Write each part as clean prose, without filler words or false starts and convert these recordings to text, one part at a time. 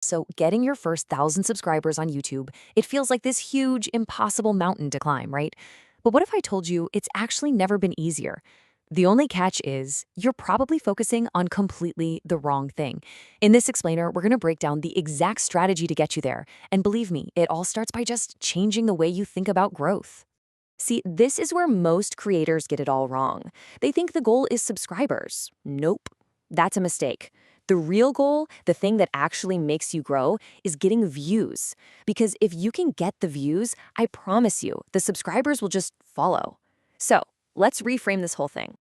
So getting your first 1,000 subscribers on YouTube, it feels like this huge, impossible mountain to climb, right? But what if I told you it's actually never been easier? The only catch is you're probably focusing on completely the wrong thing. In this explainer, we're going to break down the exact strategy to get you there. And believe me, it all starts by just changing the way you think about growth. See, this is where most creators get it all wrong. They think the goal is subscribers. Nope, that's a mistake. The real goal, the thing that actually makes you grow, is getting views. Because if you can get the views, I promise you, the subscribers will just follow. So, let's reframe this whole thing.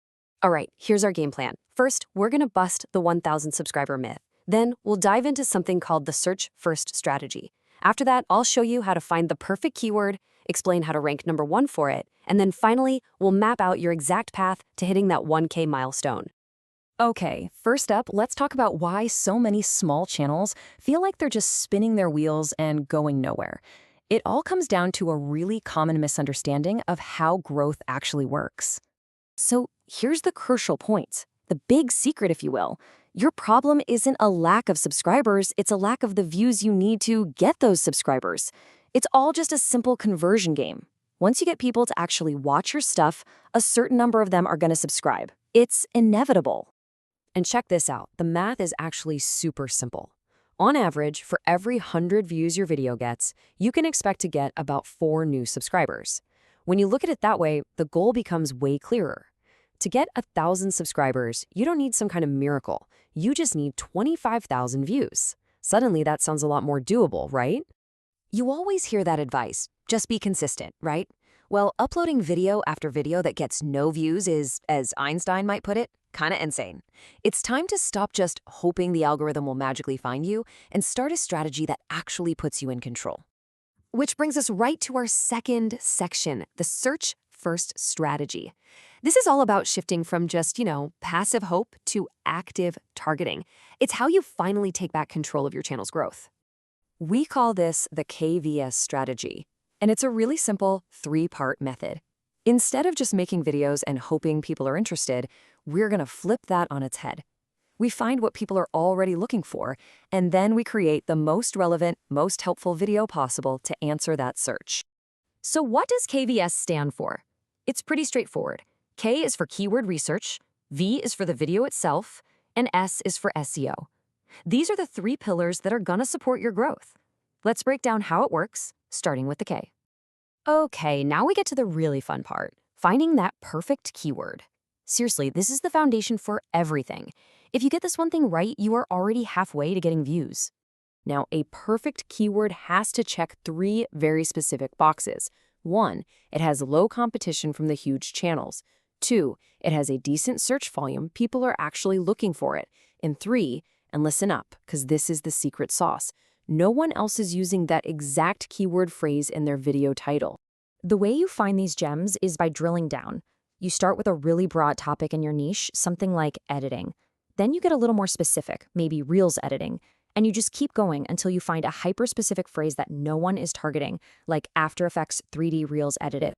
All right, here's our game plan. First, we're gonna bust the 1,000 subscriber myth. Then, we'll dive into something called the search first strategy. After that, I'll show you how to find the perfect keyword, explain how to rank #1 for it, and then finally, we'll map out your exact path to hitting that 1K milestone. Okay, first up, let's talk about why so many small channels feel like they're just spinning their wheels and going nowhere. It all comes down to a really common misunderstanding of how growth actually works. So here's the crucial point, the big secret, if you will. Your problem isn't a lack of subscribers, it's a lack of the views you need to get those subscribers. It's all just a simple conversion game. Once you get people to actually watch your stuff, a certain number of them are going to subscribe. It's inevitable. And check this out, the math is actually super simple. On average, for every 100 views your video gets, you can expect to get about 4 new subscribers. When you look at it that way, the goal becomes way clearer. To get 1,000 subscribers, you don't need some kind of miracle. You just need 25,000 views. Suddenly, that sounds a lot more doable, right? You always hear that advice, just be consistent, right? Well, uploading video after video that gets no views is, as Einstein might put it, kinda insane. It's time to stop just hoping the algorithm will magically find you and start a strategy that actually puts you in control. Which brings us right to our second section, the search first strategy. This is all about shifting from just, passive hope to active targeting. It's how you finally take back control of your channel's growth. We call this the KVS strategy, and it's a really simple 3-part method. Instead of just making videos and hoping people are interested, we're going to flip that on its head. We find what people are already looking for, and then we create the most relevant, most helpful video possible to answer that search. So what does KVS stand for? It's pretty straightforward. K is for keyword research, V is for the video itself, and S is for SEO. These are the 3 pillars that are going to support your growth. Let's break down how it works, starting with the K. Okay, now we get to the really fun part, finding that perfect keyword. Seriously, this is the foundation for everything. If you get this one thing right, you are already halfway to getting views. Now, a perfect keyword has to check 3 very specific boxes. 1, it has low competition from the huge channels. 2, it has a decent search volume, people are actually looking for it. And 3, and listen up, because this is the secret sauce, no one else is using that exact keyword phrase in their video title. The way you find these gems is by drilling down. You start with a really broad topic in your niche, something like editing. Then you get a little more specific, maybe Reels editing, and you just keep going until you find a hyper-specific phrase that no one is targeting, like After Effects 3D Reels edited.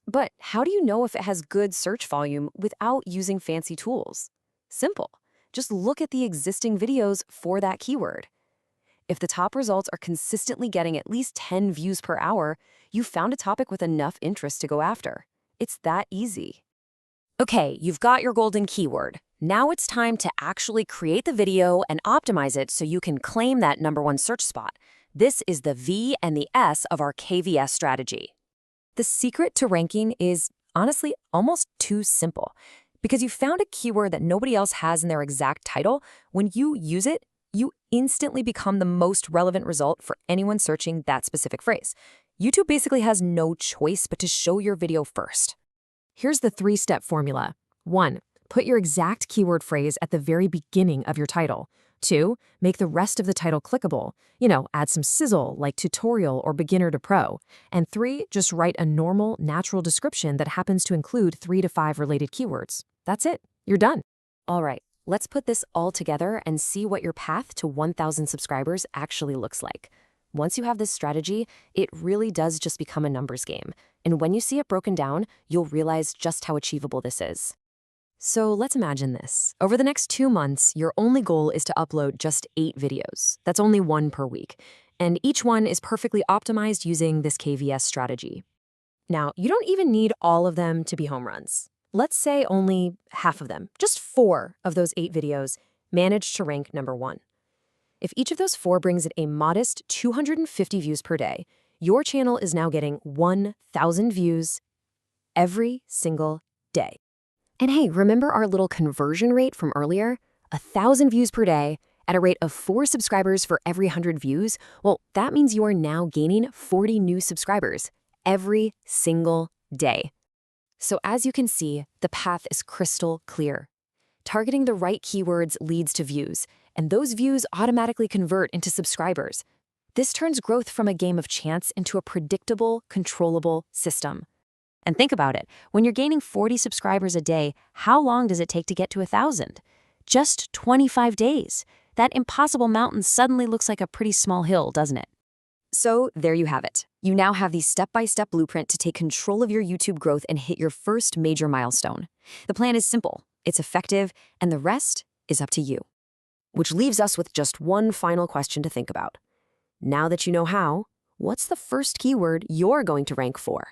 But how do you know if it has good search volume without using fancy tools? Simple. Just look at the existing videos for that keyword. If the top results are consistently getting at least 10 views per hour, you've found a topic with enough interest to go after. It's that easy. Okay, you've got your golden keyword. Now it's time to actually create the video and optimize it so you can claim that #1 search spot. This is the V and the S of our KVS strategy. The secret to ranking is, honestly, almost too simple. Because you found a keyword that nobody else has in their exact title, when you use it, you instantly become the most relevant result for anyone searching that specific phrase. YouTube basically has no choice but to show your video first. Here's the 3-step formula. 1, put your exact keyword phrase at the very beginning of your title. 2, make the rest of the title clickable. Add some sizzle like tutorial or beginner to pro. And 3, just write a normal, natural description that happens to include 3 to 5 related keywords. That's it. You're done. All right, let's put this all together and see what your path to 1,000 subscribers actually looks like. Once you have this strategy, it really does just become a numbers game. And when you see it broken down, you'll realize just how achievable this is. So let's imagine this. Over the next 2 months, your only goal is to upload just 8 videos. That's only one per week. And each one is perfectly optimized using this KVS strategy. Now, you don't even need all of them to be home runs. Let's say only half of them, just 4 of those 8 videos, managed to rank number 1. If each of those 4 brings it a modest 250 views per day, your channel is now getting 1,000 views every single day. And hey, remember our little conversion rate from earlier? 1,000 views per day at a rate of 4 subscribers for every 100 views? Well, that means you are now gaining 40 new subscribers every single day. So as you can see, the path is crystal clear. Targeting the right keywords leads to views, and those views automatically convert into subscribers. This turns growth from a game of chance into a predictable, controllable system. And think about it, when you're gaining 40 subscribers a day, how long does it take to get to 1,000? Just 25 days. That impossible mountain suddenly looks like a pretty small hill, doesn't it? So there you have it. You now have the step-by-step blueprint to take control of your YouTube growth and hit your first major milestone. The plan is simple, it's effective, and the rest is up to you. Which leaves us with just one final question to think about. Now that you know how, what's the first keyword you're going to rank for?